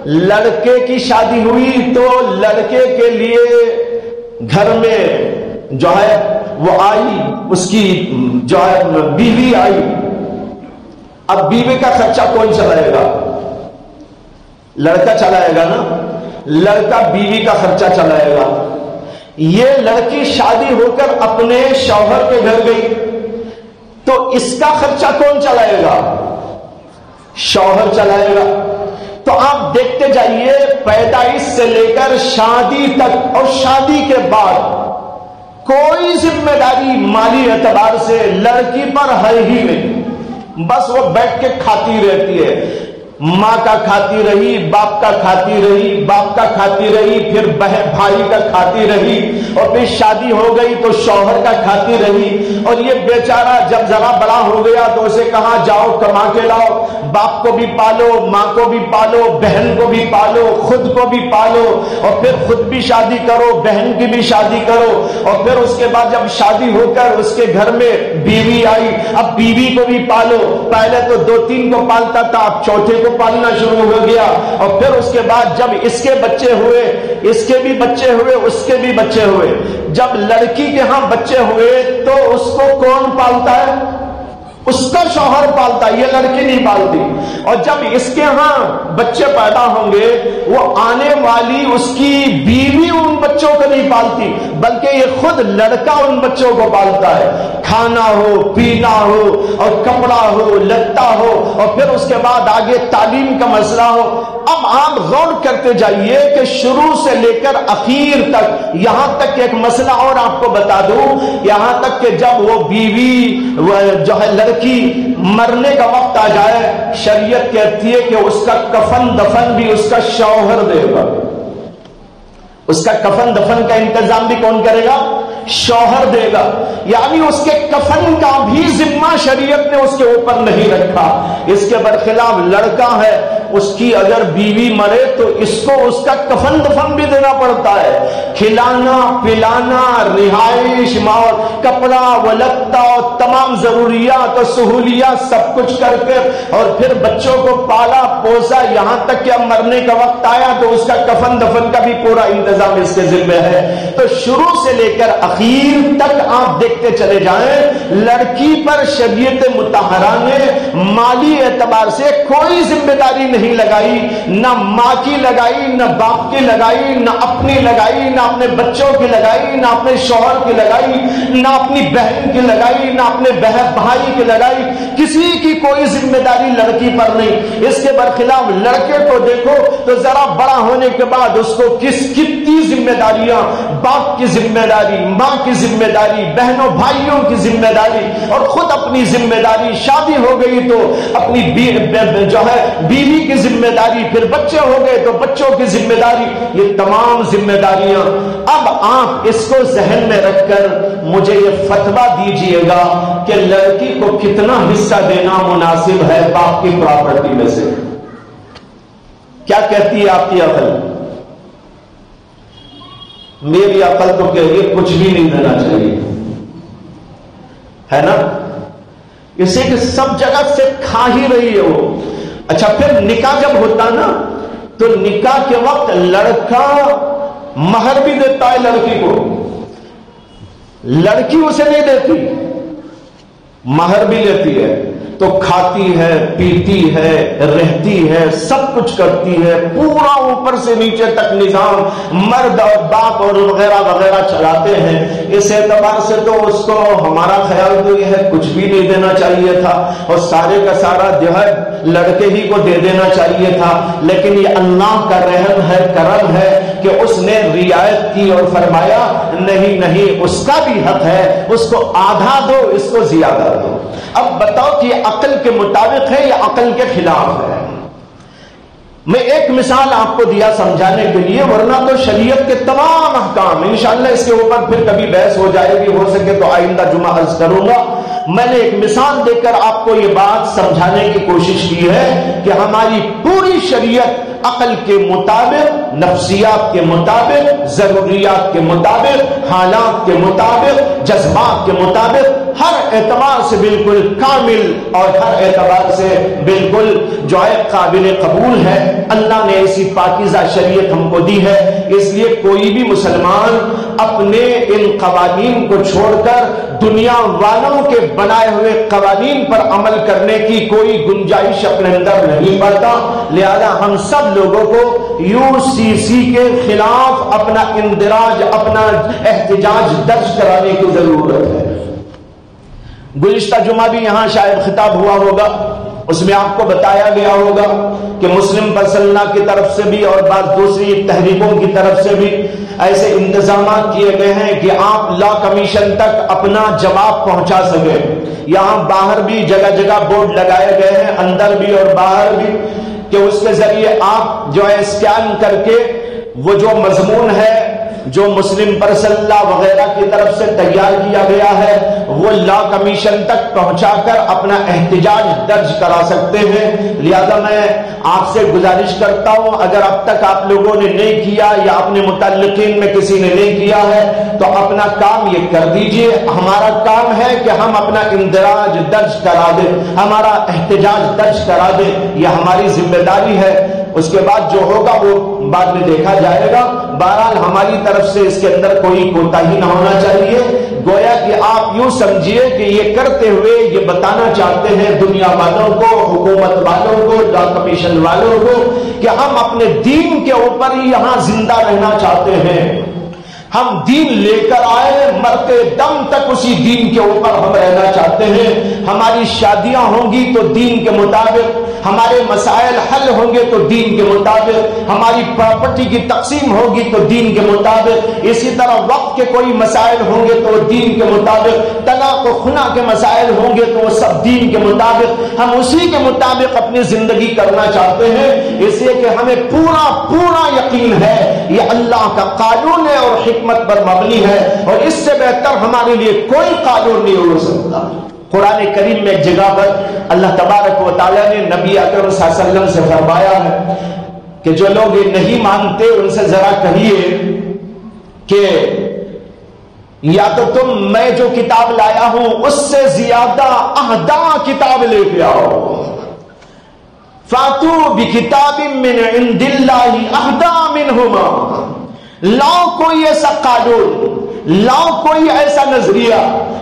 لڑکے کی شادی ہوئی تو لڑکے کے لیے گھر میں جو ہے وہ آئی، اس کی جو ہے بیوی آئی. اب بیوی کا خرچہ کون چلائے گا؟ لڑکا چلائے گا نا. لڑکا بیوی کا خرچہ چلائے گا. یہ لڑکی شادی ہو کر اپنے شوہر کے گھر گئی تو اس کا خرچہ کون چلائے گا؟ شوہر چلائے گا. تو آپ دیکھتے جائیے پیدائش سے لے کر شادی تک اور شادی کے بعد کوئی ذمہ داری مالی اعتبار سے لڑکی پر ہے ہی نہیں. بس وہ بیٹھ کے کھاتی رہتی ہے، ماں کا کھاتی رہی، باپ کا کھاتی رہی، باپ کا کھاتی رہی، پھر بھائی کا کھاتی رہی، اور پھر شادی ہو گئی تو شوہر کا کھاتی رہی، اور یہ بیچارہ جب ذرا بڑا ہو گیا تو اسے کہا جاؤ کما کے لاؤ، باپ کو بھی پالو، ماں کو بھی پالو، بہن کو بھی پالو، خود کو بھی پالو، اور پھر خود بھی شادی کرو، بہن کی بھی شادی کرو، اور پھر اس کے بعد جب شادی ہو کر اس کے گھر میں بیوی آئی، اب بیوی کو بھی پالو، پہلے تو 2-3 کو پالتا تھا، اب چوتھے کو پالنا شروع ہو گیا، اور پھر اس کے بعد جب اس کے بچے ہوئے، اس کے بھی بچے ہوئے، اس کے بھی بچے ہوئے، جب لڑکی کے ہاں بچے ہوئے تو اس کو کون پالتا ہے؟ اس کا شوہر پالتا ہے، یہ لڑکی نہیں پالتی، اور جب اس کے ہاں بچے پیدا ہوں گے وہ آنے والی اس کی بیوی ان بچوں کو نہیں پالتی بلکہ یہ خود لڑکا ان بچوں کو پالتا ہے، کھانا ہو، پینا ہو، اور کپڑا ہو، لتا ہو، اور پھر اس کے بعد آگے تعلیم کا مسئلہ ہو۔ اب آپ غور کرتے جائیے کہ شروع سے لے کر اخیر تک، یہاں تک کہ ایک مسئلہ اور آپ کو بتا دوں، یہاں تک کہ جب وہ بیوی جو ہے لڑکی مرنے کا وقت آ جائے، شریعت کہتی ہے کہ اس کا کفن دفن بھی اس کا شوہر دے گا، اس کا کفن دفن کا انتظام بھی کون کرے گا؟ شوہر دے گا، یعنی اس کے کفن کا بھی ذمہ شریعت نے اس کے اوپر نہیں رکھا۔ اس کے برخلاف لڑکا ہے، اس کی اگر بیوی مرے تو اس کو اس کا کفن دفن بھی دینا پڑتا ہے، کھلانا پلانا، رہائش، کپڑا ولتا، تمام ضروریات اور سہولیات سب کچھ کر کے، اور پھر بچوں کو پالا پوسا، یہاں تک کہ اب مرنے کا وقت آیا تو اس کا کفن دفن کا بھی پورا انتظام اس کے ذمہ ہے۔ تو شروع سے لے کر اخیر تک آپ دیکھتے چلے جائیں، لڑکی پر شریعت مطہرہ نے مالی اعتبار سے کوئی ذمہ داری نہیں لگائی، نہ ماں کی لگائی، نہ باپ کی لگائی، نہ اپنی لگائی، نہ اپنے بچوں کی لگائی، نہ اپنے شوہر کی لگائی، نہ اپنی بہن کی لگائی، نہ اپنے بھائی کی لگائی، کسی کی کوئی ذمہ داری لڑکی پر نہیں۔ اس کے برخلاف لڑکے کو دیکھو تو ذرا بڑا ہونے کے بعد اس کو کتنی ذمہ داریاں، باپ کی ذمہ داری، ماں کی ذمہ داری، بہنوں بھائیوں کی ذمہ داری، اور خود اپنی ذمہ داری، شادی ہو گئی تو اپنی جو ہے بیوی کی ذمہ داری، پھر بچے ہو گئے تو بچوں کی ذمہ داری، یہ تمام ذمہ داریاں۔ اب آپ اس کو ذہن میں رکھ کر مجھے یہ فتویٰ دیجئے گا کہ لڑکی کو کتنا حصہ دینا مناسب ہے باپ کی پراپرٹی میں سے؟ کیا کہتی ہے آپ کی عقل؟ میری عقل تو کہہ رہی ہے کچھ بھی نہیں دینا چاہیے، ہے نا؟ اسے کہ سب جگہ سے کھا ہی رہی ہے وہ۔ اچھا پھر نکاح جب ہوتا نا تو نکاح کے وقت لڑکا مہر بھی دیتا ہے لڑکی کو، لڑکی اسے نہیں دیتی، مہر بھی لیتی ہے، تو کھاتی ہے، پیتی ہے، رہتی ہے، سب کچھ کرتی ہے، پورا اوپر سے نیچے تک نظام مرد اور باپ اور وغیرہ وغیرہ چلاتے ہیں۔ اس اعتبار سے تو اس کو ہمارا خیال تو یہ ہے کچھ بھی نہیں دینا چاہیے تھا، اور سارے کا سارا جو ہے لڑکے ہی کو دے دینا چاہیے تھا، لیکن یہ اللہ کا رحم ہے، کرم ہے کہ اس نے رعایت کی اور فرمایا نہیں نہیں، اس کا بھی حق ہے، اس کو آدھا دو، اس کو زیادہ دو۔ اب بتاؤ کہ یہ عقل کے مطابق ہے یا عقل کے خلاف ہے؟ میں ایک مثال آپ کو دیا سمجھانے کے لیے، ورنہ تو شریعت کے تمام احکام، انشاءاللہ اس کے اوپر پھر کبھی بحث ہو جائے گی، ہو سکے تو آئندہ جمعہ عرض کروں گا۔ میں نے ایک مثال دے کر آپ کو یہ بات سمجھانے کی کوشش کی ہے کہ ہماری پوری شریعت عقل کے مطابق، نفسیات کے مطابق، ضروریات کے مطابق، حالات کے مطابق، جذبات کے مطابق، ہر اعتبار سے بالکل کامل اور ہر اعتبار سے بالکل جو ہے قابل قبول ہے۔ اللہ نے ایسی پاکیزہ شریعت ہم کو دی ہے، اس لیے کوئی بھی مسلمان اپنے ان قوانین کو چھوڑ کر دنیا والوں کے بنائے ہوئے قوانین پر عمل کرنے کی کوئی گنجائش اپنے اندر نہیں پاتا۔ لہذا ہم سب لوگوں کو UCC کے خلاف اپنا اندراج، اپنا احتجاج درج کرانے کی ضرورت ہے۔ گزشتہ جمعہ بھی یہاں شاید خطاب ہوا ہوگا، اس میں آپ کو بتایا گیا ہوگا کہ مسلم پرسنل لا کی طرف سے بھی اور بعض دوسری تحریکوں کی طرف سے بھی ایسے انتظامات کیے گئے ہیں کہ آپ لا کمیشن تک اپنا جواب پہنچا سکے. یہاں باہر بھی جگہ جگہ بورڈ لگائے گئے ہیں, اندر بھی اور باہر بھی, کہ اس کے ذریعے آپ جو ہے اسکین کر کے وہ جو مضمون ہے جو مسلم پرسلہ وغیرہ کی طرف سے تیار کیا گیا ہے وہ لا کمیشن تک پہنچا کر اپنا احتجاج درج کرا سکتے ہیں. لہذا میں آپ سے گزارش کرتا ہوں, اگر اب تک آپ لوگوں نے نہیں کیا یا اپنے متعلقین میں کسی نے نہیں کیا ہے تو اپنا کام یہ کر دیجئے. ہمارا کام ہے کہ ہم اپنا اندراج درج کرا دیں, ہمارا احتجاج درج کرا دیں, یہ ہماری ذمہ داری ہے. اس کے بعد جو ہوگا وہ بعد میں دیکھا جائے گا. بہرحال ہماری طرف سے اس کے اندر کوئی کوتاہی نہ ہونا چاہیے. گویا کہ آپ یوں سمجھیے کہ یہ کرتے ہوئے یہ بتانا چاہتے ہیں دنیا والوں کو, حکومت والوں کو, لا کمیشن والوں کو کہ ہم اپنے دین کے اوپر ہی یہاں زندہ رہنا چاہتے ہیں. ہم دین لے کر آئے, مرتے دم تک اسی دین کے اوپر ہم رہنا چاہتے ہیں. ہماری شادیاں ہوں گی تو دین کے مطابق, ہمارے مسائل حل ہوں گے تو دین کے مطابق, ہماری پراپرٹی کی تقسیم ہوگی تو دین کے مطابق, اسی طرح وقت کے کوئی مسائل ہوں گے تو دین کے مطابق, طلاق و خنا کے مسائل ہوں گے تو وہ سب دین کے مطابق. ہم اسی کے مطابق اپنی زندگی کرنا چاہتے ہیں, اس لیے کہ ہمیں پورا پورا یقین ہے یہ اللہ کا قانون ہے اور حکمت پر مبنی ہے, اور اس سے بہتر ہمارے لیے کوئی قانون نہیں ہو سکتا. قرآن کریم میں ایک جگہ پر اللہ تبارک و تعالیٰ نے نبی اکرم صلی اللہ علیہ وسلم سے فرمایا ہے کہ جو لوگ یہ نہیں مانتے ان سے ذرا کہیے کہ یا تو تم میں جو کتاب لایا ہوں اس سے زیادہ اہدا کتاب لے کے آؤ. فاتو بکتاب من عند اللہ اہدا منہما, لاؤ کوئی ایسا قانون, لاؤ کوئی ایسا نظریہ,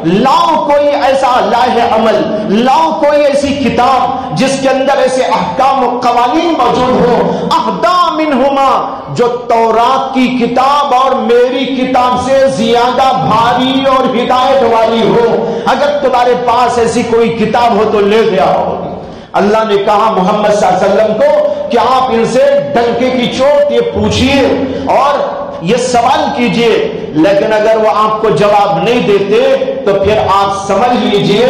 لاؤ کوئی ایسا لاہ عمل, لاؤ کوئی ایسی کتاب جس کے اندر ایسے احکام و قوانین موجود ہو, اہدا منہما, جو تورات کی کتاب اور میری کتاب سے زیادہ بھاری اور ہدایت والی ہو. اگر تمہارے پاس ایسی کوئی کتاب ہو تو لے کے آؤ. اللہ نے کہا محمد صلی اللہ علیہ وسلم کو کہ آپ ان سے ڈنکے کی چوٹ یہ پوچھیے اور یہ سوال کیجئے, لیکن اگر وہ آپ کو جواب نہیں دیتے تو پھر آپ سمجھ لیجئے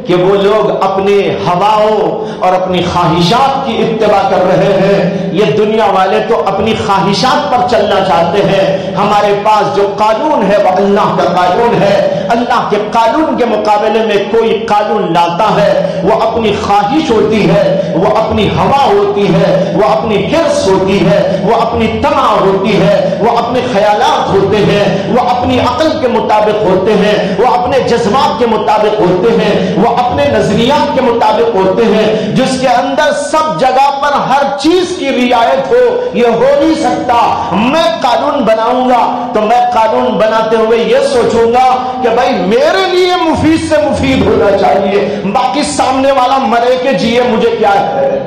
کہ وہ لوگ اپنے ہواؤں اور اپنی خواہشات کی اتباع کر رہے ہیں. یہ دنیا والے تو اپنی خواہشات پر چلنا چاہتے ہیں. ہمارے پاس جو قانون ہے وہ اللہ کا قانون ہے. اللہ کے قانون کے مقابلے میں کوئی قانون لاتا ہے وہ اپنی خواہش ہوتی ہے, وہ اپنی ہوا ہوتی ہے, وہ اپنی حرص ہوتی ہے, وہ اپنی طمع ہوتی ہے, وہ اپنے خیالات ہوتے ہیں, وہ اپنی عقل کے مطابق ہوتے ہیں, وہ اپنے جذبات کے مطابق ہوتے ہیں, وہ اپنے نظریات کے مطابق ہوتے ہیں, جس کے اندر سب جگہ پر ہر چیز کی رعایت ہو. یہ ہو نہیں سکتا. میں قانون بناؤں گا تو میں قانون بناتے ہوئے یہ سوچوں گا کہ بھائی میرے لیے مفید سے مفید ہونا چاہیے, باقی سامنے والا مرے کے جیے مجھے کیا ہے.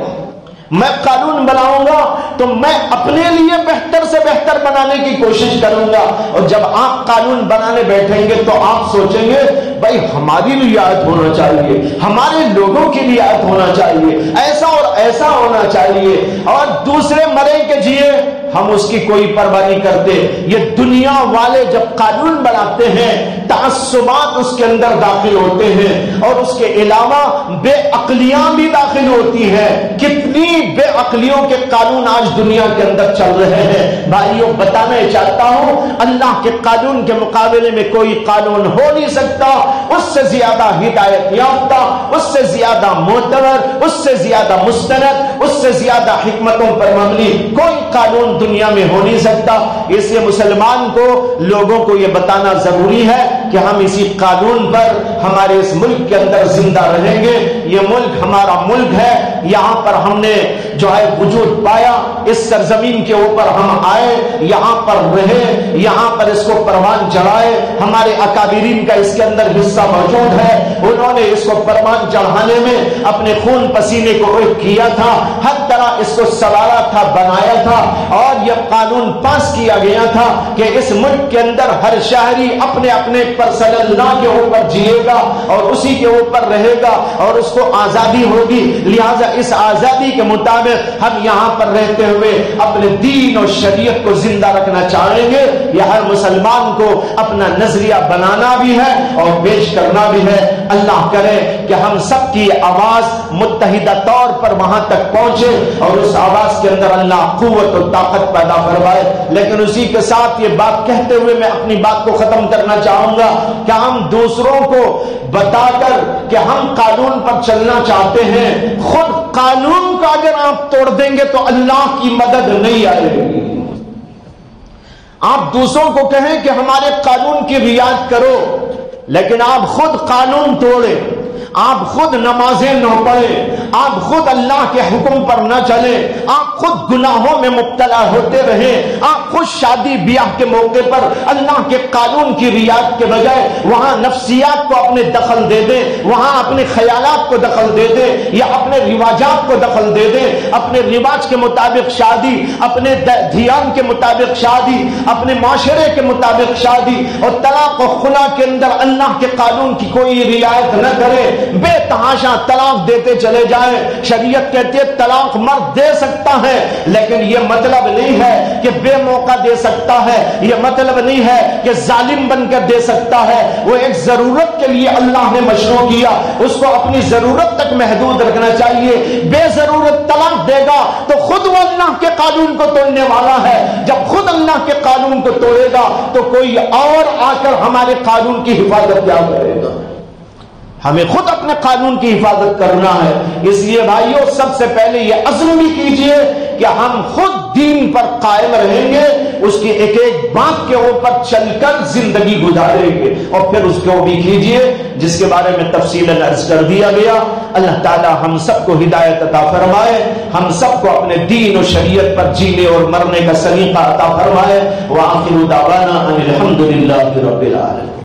میں قانون بناؤں گا تو میں اپنے لیے بہتر سے بہتر بنانے کی کوشش کروں گا, اور جب آپ قانون بنانے بیٹھیں گے تو آپ سوچیں گے بھائی ہماری رعایت ہونا چاہیے, ہمارے لوگوں کی رعایت ہونا چاہیے, ایسا اور ایسا ہونا چاہیے, اور دوسرے مرے کے جیے ہم اس کی کوئی پرواہ نہیں کرتے. یہ دنیا والے جب قانون بناتے ہیں تعصبات اس کے اندر داخل ہوتے ہیں, اور اس کے علاوہ بے عقلیاں بھی داخل ہوتی ہیں. کتنی بے عقلیوں کے قانون آج دنیا کے اندر چل رہے ہیں. بھائیوں بتانا چاہتا ہوں اللہ کے قانون کے مقابلے میں کوئی قانون ہو نہیں سکتا. اس سے زیادہ ہدایت یافتہ, اس سے زیادہ معتبر, اس سے زیادہ مستند, اس سے زیادہ حکمتوں پر مبنی کوئی قانون دنیا میں ہو نہیں سکتا. اس لیے مسلمان کو لوگوں کو یہ بتانا ضروری ہے کہ ہم اسی قانون پر ہمارے اس ملک کے اندر زندہ رہیں گے. یہ ملک ہمارا ملک ہے, یہاں پر ہم نے جو ہے وجود پایا, اس سرزمین کے اوپر ہم آئے, یہاں پر رہے, یہاں پر اس کو پروان چڑھائے. ہمارے اکابرین کا اس کے اندر حصہ موجود ہے, انہوں نے اس کو پروان چڑھانے میں اپنے خون پسینے کو ایک کیا تھا, ہر طرح اس کو سوارا تھا, بنایا تھا, اور یہ قانون پاس کیا گیا تھا کہ اس ملک کے اندر ہر شہری اپنے اپنے اوپر صلی اللہ کے اوپر جیے گا اور اسی کے اوپر رہے گا اور اس کو آزادی ہوگی. لہذا اس آزادی کے مطابق ہم یہاں پر رہتے ہوئے اپنے دین اور شریعت کو زندہ رکھنا چاہیں گے. یہ ہر مسلمان کو اپنا نظریہ بنانا بھی ہے اور پیش کرنا بھی ہے. اللہ کرے کہ ہم سب کی آواز متحدہ طور پر وہاں تک پہنچے اور اس آواز کے اندر اللہ قوت و طاقت پیدا فرمائے. لیکن اسی کے ساتھ یہ بات کہتے ہوئے میں اپنی بات کو ختم کرنا چاہوں گا کہ ہم دوسروں کو بتا کر کہ ہم قانون پر چلنا چاہتے ہیں، خود قانون کو اگر آپ توڑ دیں گے تو اللہ کی مدد نہیں آئے گی. آپ دوسروں کو کہیں کہ ہمارے قانون کی رعایت کرو، لیکن آپ خود قانون توڑیں، آپ خود نمازیں نہ پڑھیں، آپ خود اللہ کے حکم پر نہ چلیں، آپ خود گناہوں میں مبتلا ہوتے رہیں، آپ خود شادی بیاہ کے موقع پر اللہ کے قانون کی رعایت کے بجائے وہاں نفسیات کو اپنے دخل دے دیں، وہاں اپنے خیالات کو دخل دے دیں یا اپنے رواجات کو دخل دے دیں، اپنے رواج کے مطابق شادی، اپنے دھیان کے مطابق شادی، اپنے معاشرے کے مطابق شادی اور طلاق و خلا کے اندر اللہ کے قانون کی کوئی رعایت نہ کرے، بے تحاشا طلاق دیتے چلے جائیں. شریعت کہتی ہے طلاق مرد دے سکتا ہے، لیکن یہ مطلب نہیں ہے کہ بے موقع دے سکتا ہے، یہ مطلب نہیں ہے کہ ظالم بن کر دے سکتا ہے. وہ ایک ضرورت کے لیے اللہ نے مشروع کیا، اس کو اپنی ضرورت تک محدود رکھنا چاہیے. بے ضرورت طلاق دے گا تو خود وہ اللہ کے قانون کو توڑنے والا ہے. جب خود اللہ کے قانون کو توڑے گا تو کوئی اور آ کر ہمارے قانون کی حفاظت کیا کرے گا؟ ہمیں خود اپنے قانون کی حفاظت کرنا ہے. اس لیے بھائیوں سب سے پہلے یہ عزم بھی کیجئے کہ ہم خود دین پر قائم رہیں گے، اس کی ایک ایک بات کے اوپر چل کر زندگی گزاریں گے. اور پھر اس کو بھی کیجئے جس کے بارے میں تفصیل عرض کر دیا گیا. اللہ تعالی ہم سب کو ہدایت عطا فرمائے، ہم سب کو اپنے دین و شریعت پر جینے اور مرنے کا سلیقہ عطا فرمائے. وآخر دعوانا ان الحمد للہ رب العالمین.